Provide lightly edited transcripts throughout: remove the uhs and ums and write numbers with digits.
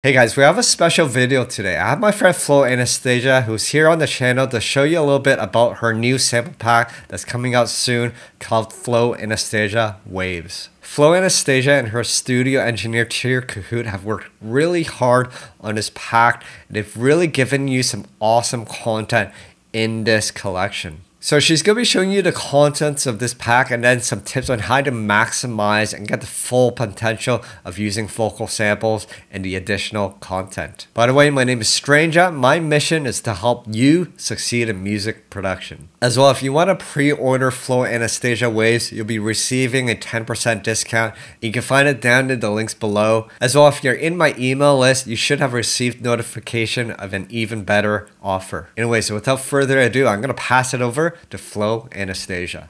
Hey guys, we have a special video today. I have my friend flowanastasia who's here on the channel to show you a little bit about her new sample pack that's coming out soon called flowanastasia Waves. Flowanastasia and her studio engineer Tier Kahoot have worked really hard on this pack and they've really given you some awesome content in this collection. So she's going to be showing you the contents of this pack and then some tips on how to maximize and get the full potential of using vocal samples and the additional content. By the way, my name is Stranger. My mission is to help you succeed in music production. As well, if you want to pre-order flowanastasia Waves, you'll be receiving a 10% discount. You can find it down in the links below. As well, if you're in my email list, you should have received notification of an even better offer. Anyway, so without further ado, I'm going to pass it over to flowanastasia.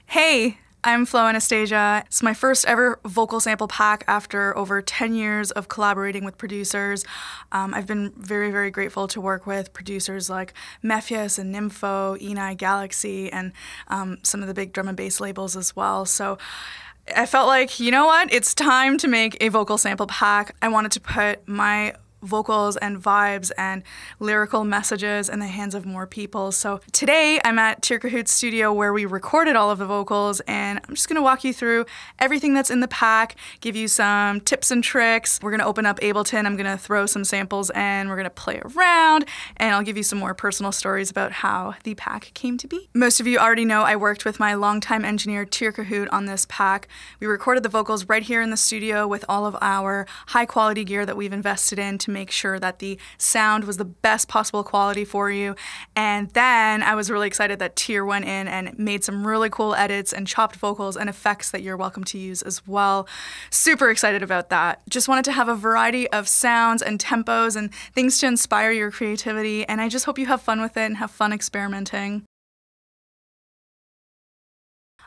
Hey, I'm flowanastasia. It's my first ever vocal sample pack after over 10 years of collaborating with producers. I've been very, very grateful to work with producers like Mephius and Nympho, Enei Galaxy, and some of the big drum and bass labels as well. So I felt like, you know what? It's time to make a vocal sample pack. I wanted to put my vocals and vibes and lyrical messages in the hands of more people. So today I'm at Tier Kahoot's studio where we recorded all of the vocals, and I'm just going to walk you through everything that's in the pack, give you some tips and tricks. We're going to open up Ableton, I'm going to throw some samples in, we're going to play around, and I'll give you some more personal stories about how the pack came to be. Most of you already know I worked with my longtime engineer Tier Kahoot on this pack. We recorded the vocals right here in the studio with all of our high quality gear that we've invested in to make sure that the sound was the best possible quality for you. And then I was really excited that Tier went in and made some really cool edits and chopped vocals and effects that you're welcome to use as well. Super excited about that. Just wanted to have a variety of sounds and tempos and things to inspire your creativity, and I just hope you have fun with it and have fun experimenting.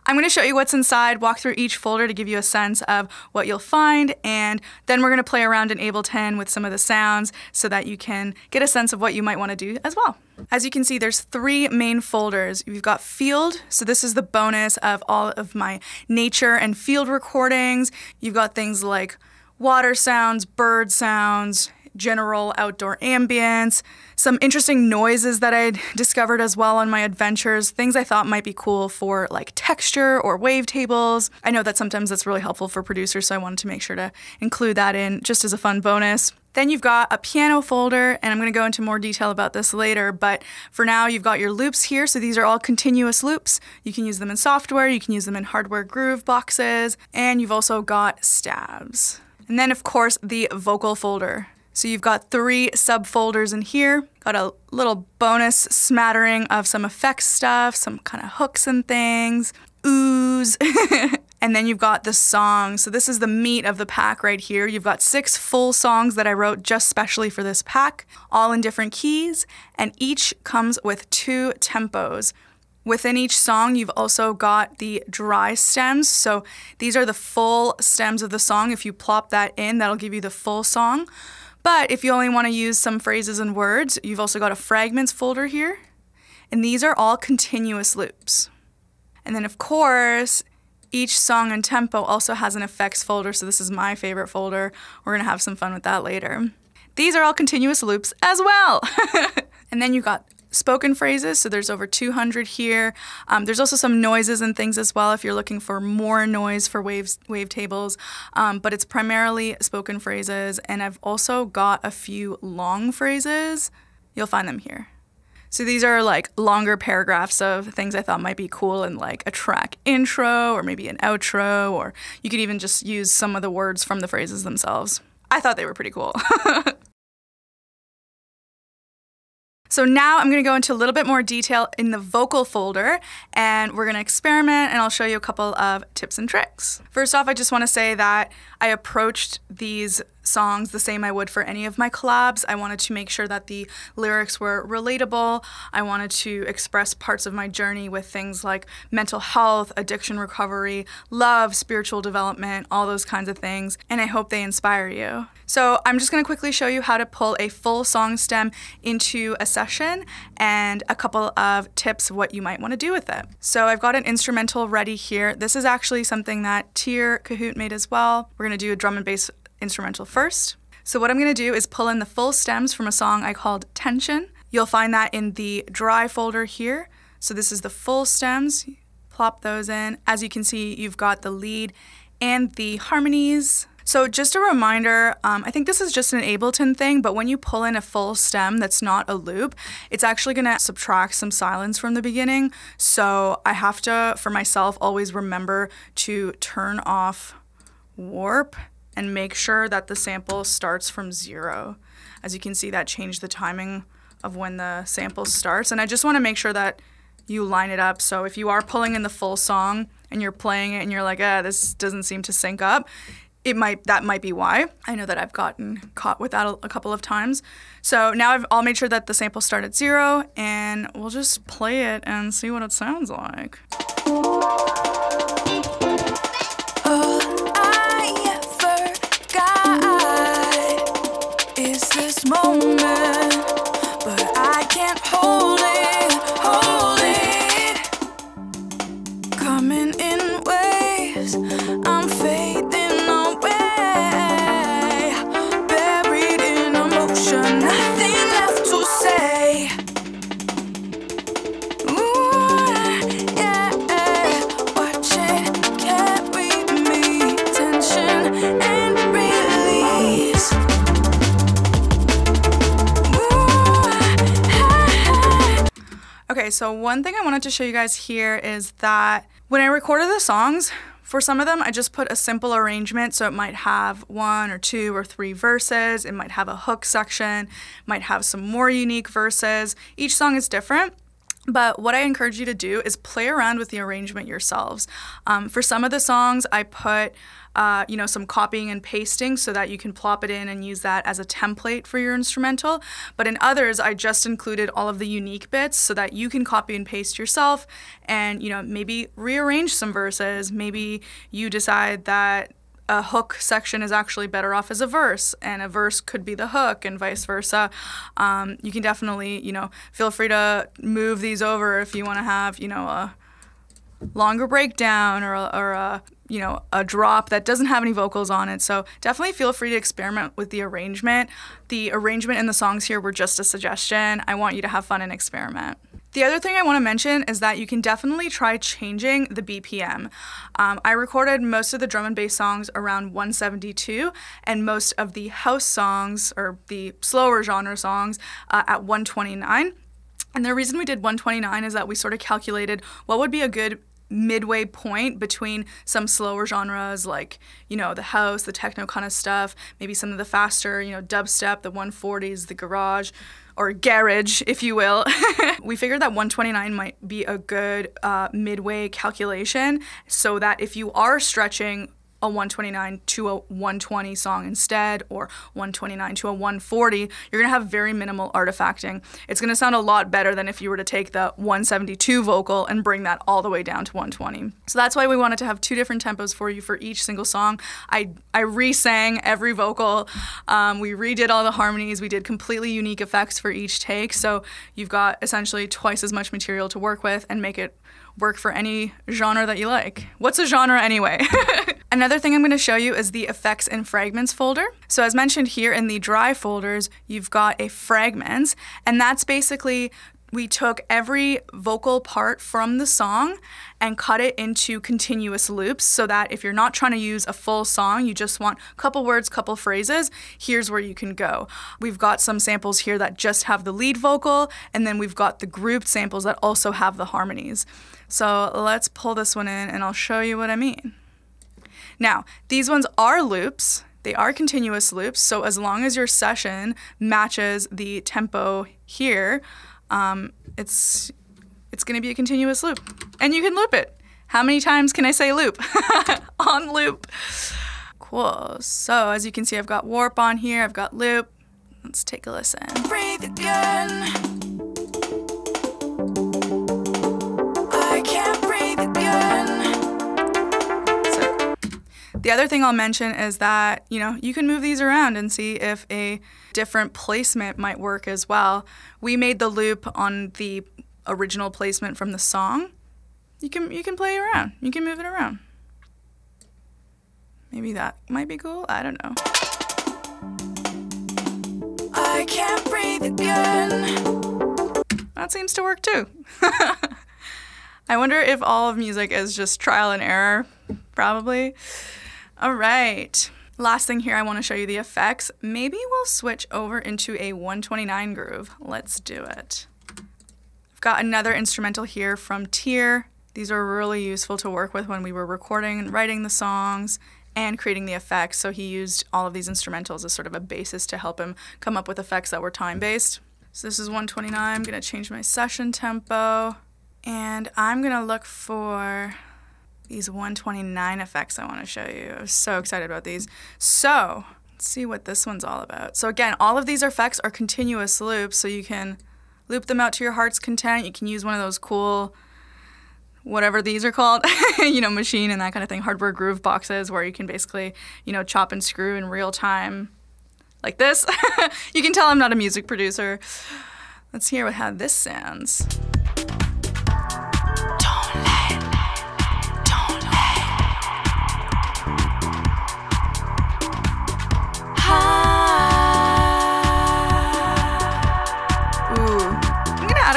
I'm going to show you what's inside, walk through each folder to give you a sense of what you'll find, and then we're going to play around in Ableton with some of the sounds so that you can get a sense of what you might want to do as well. As you can see, there's three main folders. You've got field, so this is the bonus of all of my nature and field recordings. You've got things like water sounds, bird sounds, general outdoor ambience, some interesting noises that I discovered as well on my adventures, things I thought might be cool for like texture or wavetables. I know that sometimes that's really helpful for producers, so I wanted to make sure to include that in just as a fun bonus. Then you've got a piano folder, and I'm going to go into more detail about this later, but for now you've got your loops here, so these are all continuous loops. You can use them in software, you can use them in hardware groove boxes, and you've also got stabs. And then of course the vocal folder. So you've got three subfolders in here, got a little bonus smattering of some effects stuff, some kind of hooks and things, oohs, and then you've got the songs. So this is the meat of the pack right here. You've got 6 full songs that I wrote just specially for this pack, all in different keys, and each comes with 2 tempos. Within each song, you've also got the dry stems. So these are the full stems of the song. If you plop that in, that'll give you the full song. But if you only want to use some phrases and words, you've also got a Fragments folder here. And these are all continuous loops. And then of course, each song and tempo also has an effects folder, so this is my favorite folder. We're going to have some fun with that later. These are all continuous loops as well. And then you've got spoken phrases, so there's over 200 here. There's also some noises and things as well if you're looking for more noise for wavetables, but it's primarily spoken phrases, and I've also got a few long phrases. You'll find them here. So these are like longer paragraphs of things I thought might be cool in like a track intro or maybe an outro, or you could even just use some of the words from the phrases themselves. I thought they were pretty cool. So now I'm going to go into a little bit more detail in the vocal folder, and we're going to experiment, and I'll show you a couple of tips and tricks. First off, I just want to say that I approached these songs the same I would for any of my collabs. I wanted to make sure that the lyrics were relatable. I wanted to express parts of my journey with things like mental health, addiction recovery, love, spiritual development, all those kinds of things, and I hope they inspire you. So I'm just going to quickly show you how to pull a full song stem into a session and a couple of tips of what you might want to do with it. So I've got an instrumental ready here. This is actually something that Tier Kahoot made as well. We're going to do a drum and bass instrumental first. So what I'm going to do is pull in the full stems from a song I called Tension. You'll find that in the dry folder here. So this is the full stems. Plop those in. As you can see, you've got the lead and the harmonies. So just a reminder, I think this is just an Ableton thing, but when you pull in a full stem that's not a loop, it's actually going to subtract some silence from the beginning. So I have to, for myself, always remember to turn off warp and make sure that the sample starts from 0. As you can see, that changed the timing of when the sample starts. And I just want to make sure that you line it up. So if you are pulling in the full song and you're playing it and you're like, this doesn't seem to sync up, that might be why. I know that I've gotten caught with that a couple of times. So now I've all made sure that the sample starts at 0, and we'll just play it and see what it sounds like. This moment, but I can't hold it, coming in waves, I'm fading away, buried in emotion, nothing left to say. Ooh, yeah, watch it carry me, tension and release. Okay, so one thing I wanted to show you guys here is that when I recorded the songs, for some of them I just put a simple arrangement, so it might have 1 or 2 or 3 verses, it might have a hook section, might have some more unique verses. Each song is different. But what I encourage you to do is play around with the arrangement yourselves. For some of the songs, I put some copying and pasting so that you can plop it in and use that as a template for your instrumental. But in others, I just included all of the unique bits so that you can copy and paste yourself and, maybe rearrange some verses. Maybe you decide that a hook section is actually better off as a verse, and a verse could be the hook, and vice versa. You can definitely, feel free to move these over if you want to have, a longer breakdown or a drop that doesn't have any vocals on it. So definitely feel free to experiment with the arrangement. The arrangement in the songs here were just a suggestion. I want you to have fun and experiment. The other thing I want to mention is that you can definitely try changing the BPM. I recorded most of the drum and bass songs around 172 and most of the house songs, or the slower genre songs, at 129. And the reason we did 129 is that we sort of calculated what would be a good midway point between some slower genres like, the house, the techno kind of stuff, maybe some of the faster, dubstep, the 140s, the garage, or garage, if you will. We figured that 129 might be a good midway calculation, so that if you are stretching a 129 to a 120 song instead, or 129 to a 140, you're gonna have very minimal artifacting. It's gonna sound a lot better than if you were to take the 172 vocal and bring that all the way down to 120. So that's why we wanted to have 2 different tempos for you for each single song. I re-sang every vocal, we redid all the harmonies, we did completely unique effects for each take, so you've got essentially twice as much material to work with and make it work for any genre that you like. What's a genre anyway? Another thing I'm going to show you is the effects and fragments folder. So as mentioned here in the dry folders, you've got a fragments, and that's basically we took every vocal part from the song and cut it into continuous loops so that if you're not trying to use a full song, you just want a couple words, couple phrases, here's where you can go. We've got some samples here that just have the lead vocal, and then we've got the grouped samples that also have the harmonies. So let's pull this one in and I'll show you what I mean. Now, these ones are loops. They are continuous loops, so as long as your session matches the tempo here, it's going to be a continuous loop. And you can loop it. How many times can I say loop? On loop. Cool. So as you can see, I've got warp on here, I've got loop. Let's take a listen. Breathe again. I can't breathe again. So the other thing I'll mention is that, you know, you can move these around and see if a different placement might work as well. We made the loop on the original placement from the song. You can play around. You can move it around. Maybe that might be cool. I don't know. I can't breathe again. That seems to work too. I wonder if all of music is just trial and error. Probably. All right. Last thing here, I want to show you the effects. Maybe we'll switch over into a 129 groove. Let's do it. I've got another instrumental here from Tier. These are really useful to work with when we were recording and writing the songs and creating the effects. So he used all of these instrumentals as sort of a basis to help him come up with effects that were time-based. So this is 129. I'm going to change my session tempo. And I'm going to look for these 129 effects I want to show you. I'm so excited about these. So let's see what this one's all about. So again, all of these effects are continuous loops, so you can loop them out to your heart's content. You can use one of those cool, whatever these are called, you know, machine and that kind of thing, hardware groove boxes where you can basically, you know, chop and screw in real time like this. You can tell I'm not a music producer. Let's hear how this sounds.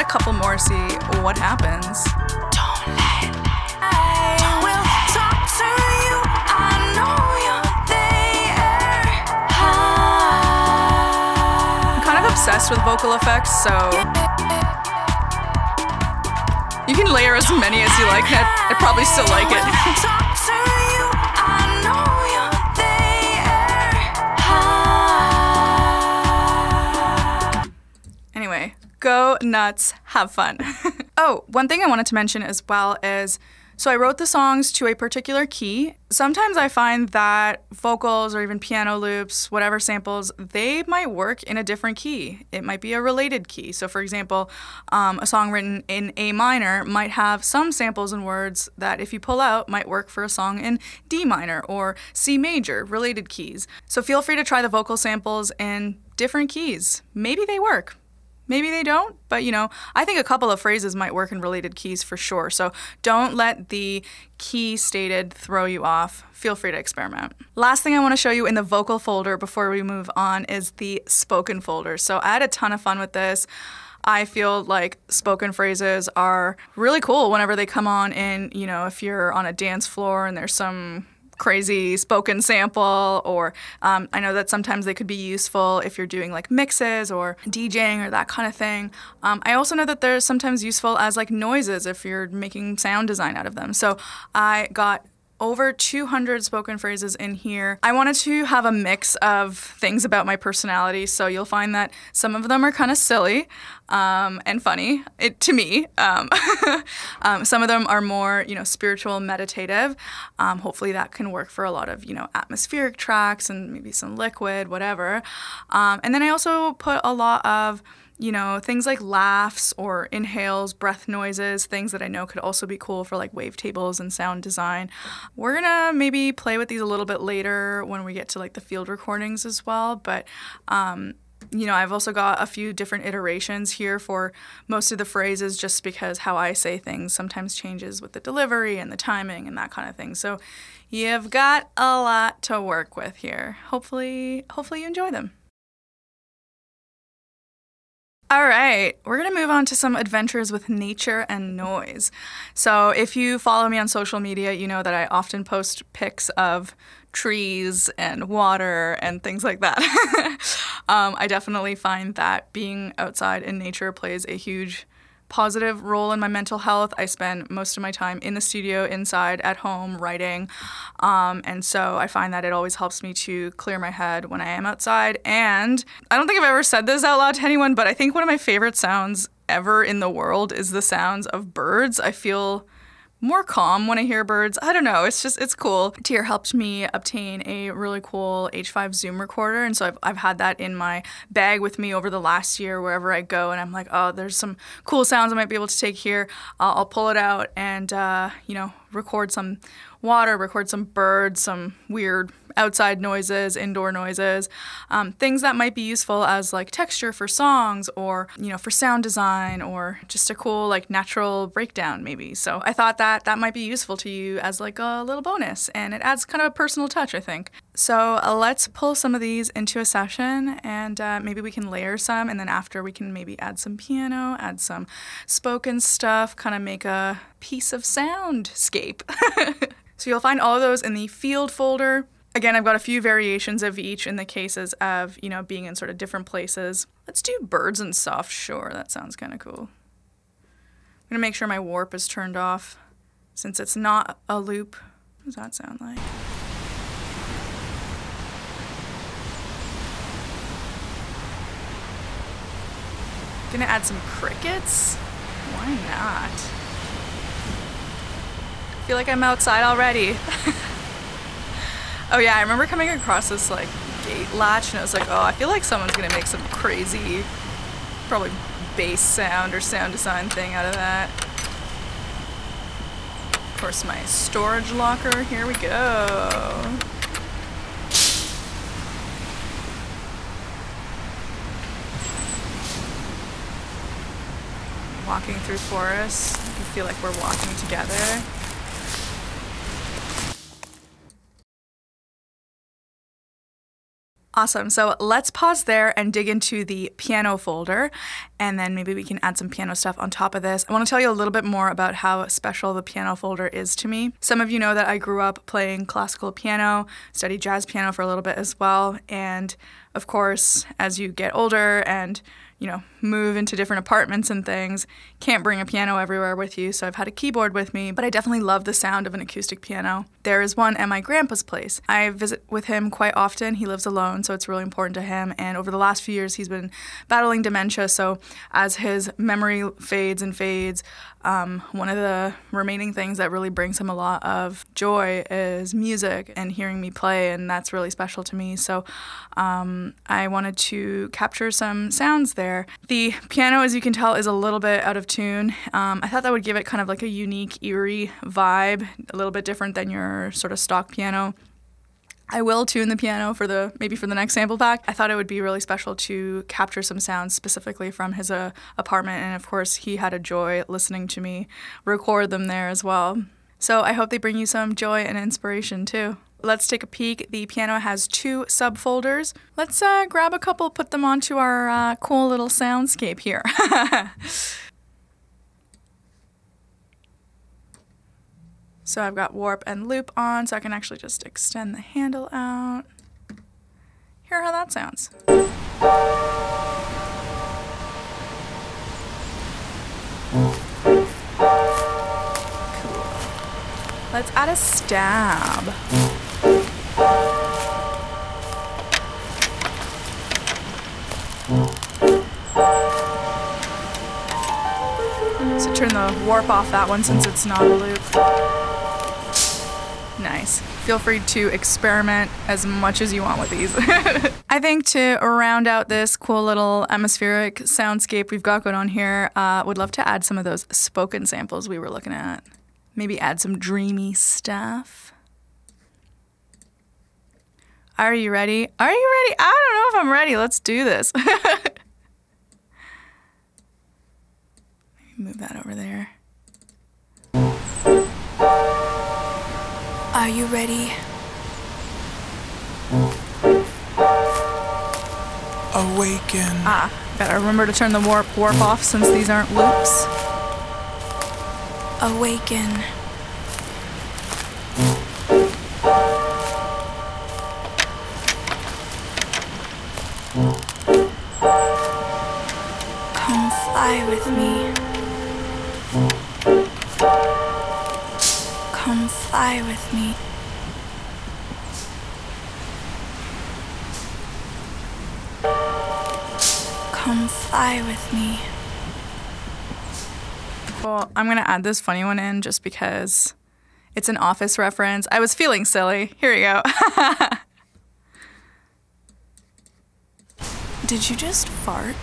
Couple more, see what happens. Don't let I will talk to you. I know you're there. I'm kind of obsessed with vocal effects, so you can layer as many as you like. I'd probably still like it. Anyway. Go nuts, have fun. Oh, one thing I wanted to mention as well is, so I wrote the songs to a particular key. Sometimes I find that vocals or even piano loops, whatever samples, they might work in a different key. It might be a related key. So for example, a song written in A minor might have some samples and words that if you pull out might work for a song in D minor or C major, related keys. So feel free to try the vocal samples in different keys. Maybe they work. Maybe they don't, but you know, I think a couple of phrases might work in related keys for sure. So don't let the key stated throw you off. Feel free to experiment. Last thing I want to show you in the vocal folder before we move on is the spoken folder. So I had a ton of fun with this. I feel like spoken phrases are really cool whenever they come on in, you know, if you're on a dance floor and there's some crazy spoken sample, or I know that sometimes they could be useful if you're doing like mixes or DJing or that kind of thing. I also know that they're sometimes useful as like noises if you're making sound design out of them. So I got over 200 spoken phrases in here. I wanted to have a mix of things about my personality, so you'll find that some of them are kind of silly and funny to me. Some of them are more, you know, spiritual, meditative. Hopefully that can work for a lot of, you know, atmospheric tracks and maybe some liquid, whatever. And then I also put a lot of, you know, things like laughs or inhales, breath noises, things that I know could also be cool for like wavetables and sound design. We're gonna maybe play with these a little bit later when we get to like the field recordings as well, but you know, I've also got a few different iterations here for most of the phrases just because how I say things sometimes changes with the delivery and the timing and that kind of thing. So you've got a lot to work with here. Hopefully you enjoy them. All right, we're gonna move on to some adventures with nature and noise. So if you follow me on social media, you know that I often post pics of trees and water and things like that. I definitely find that being outside in nature plays a huge positive role in my mental health. I spend most of my time in the studio, inside, at home, writing. And so I find that it always helps me to clear my head when I am outside. And I don't think I've ever said this out loud to anyone, but I think one of my favorite sounds ever in the world is the sounds of birds. I feel more calm when I hear birds. I don't know, it's cool. Tier helped me obtain a really cool H5 Zoom recorder, and so I've had that in my bag with me over the last year wherever I go, and I'm like, oh, there's some cool sounds I might be able to take here. I'll pull it out and, you know, record some water, record some birds, some weird outside noises, indoor noises, things that might be useful as like texture for songs or, you know, for sound design or just a cool like natural breakdown maybe. So I thought that might be useful to you as like a little bonus, and it adds kind of a personal touch, I think. So let's pull some of these into a session, and maybe we can layer some, and then after we can maybe add some piano, add some spoken stuff, kind of make a piece of soundscape. So you'll find all of those in the field folder. Again, I've got a few variations of each in the cases of, you know, being in sort of different places. Let's do birds and soft shore. That sounds kind of cool. I'm gonna make sure my warp is turned off since it's not a loop. What does that sound like? Gonna add some crickets? Why not? I feel like I'm outside already. Oh yeah, I remember coming across this like gate latch and I was like, oh, I feel like someone's gonna make some crazy, probably bass sound or sound design thing out of that. Of course, my storage locker, here we go. Walking through forests, I feel like we're walking together. Awesome, so let's pause there and dig into the piano folder, and then maybe we can add some piano stuff on top of this. I want to tell you a little bit more about how special the piano folder is to me. Some of you know that I grew up playing classical piano, studied jazz piano for a little bit as well, and of course, as you get older and you know, move into different apartments and things, can't bring a piano everywhere with you, so I've had a keyboard with me, but I definitely love the sound of an acoustic piano. There is one at my grandpa's place. I visit with him quite often. He lives alone, so it's really important to him, and over the last few years, he's been battling dementia, so as his memory fades and fades, one of the remaining things that really brings him a lot of joy is music and hearing me play, and that's really special to me, so I wanted to capture some sounds there. The piano, as you can tell, is a little bit out of tune. I thought that would give it kind of like a unique, eerie vibe, a little bit different than your sort of stock piano. I will tune the piano for maybe for the next sample pack. I thought it would be really special to capture some sounds specifically from his apartment, and of course he had a joy listening to me record them there as well. So I hope they bring you some joy and inspiration too. Let's take a peek. The piano has 2 subfolders. Let's grab a couple, put them onto our cool little soundscape here. So I've got warp and loop on, so I can actually just extend the handle out. Hear how that sounds. Cool. Let's add a stab. So turn the warp off that one since it's not a loop. Nice. Feel free to experiment as much as you want with these. I think to round out this cool little atmospheric soundscape we've got going on here, would love to add some of those spoken samples we were looking at. Maybe add some dreamy stuff. Are you ready? Are you ready? I don't know if I'm ready. Let's do this. Move that over there. Are you ready? Awaken. Gotta remember to turn the warp off since these aren't loops. Awaken. Come fly with me. Come fly with me. Come fly with me. Cool. I'm going to add this funny one in just because it's an Office reference. I was feeling silly. Here we go. Did you just fart?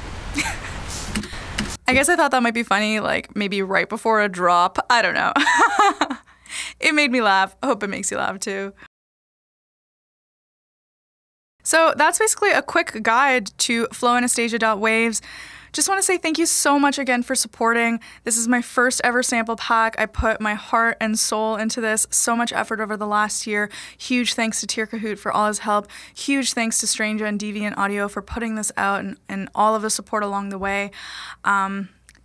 I guess I thought that might be funny, like maybe right before a drop. I don't know. It made me laugh. I hope it makes you laugh too. So that's basically a quick guide to flowanastasia.waves. Just want to say thank you so much again for supporting. This is my first ever sample pack. I put my heart and soul into this, so much effort over the last year. Huge thanks to Tier Kahoot for all his help. Huge thanks to Stranger and Deviant Audio for putting this out and all of the support along the way.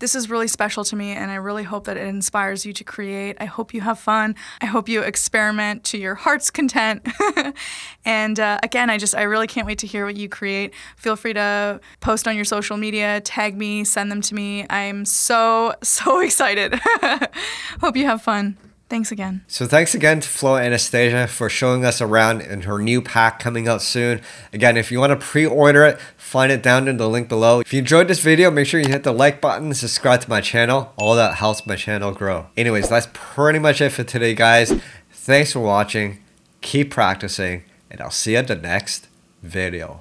This is really special to me, and I really hope that it inspires you to create. I hope you have fun. I hope you experiment to your heart's content. And again, I really can't wait to hear what you create. Feel free to post on your social media, tag me, send them to me. I'm so excited. Hope you have fun. Thanks again. So thanks again to flowanastasia for showing us around in her new pack coming out soon. Again, if you want to pre-order it, find it down in the link below. If you enjoyed this video, make sure you hit the like button, subscribe to my channel. All that helps my channel grow. Anyways, that's pretty much it for today, guys. Thanks for watching. Keep practicing, and I'll see you at the next video.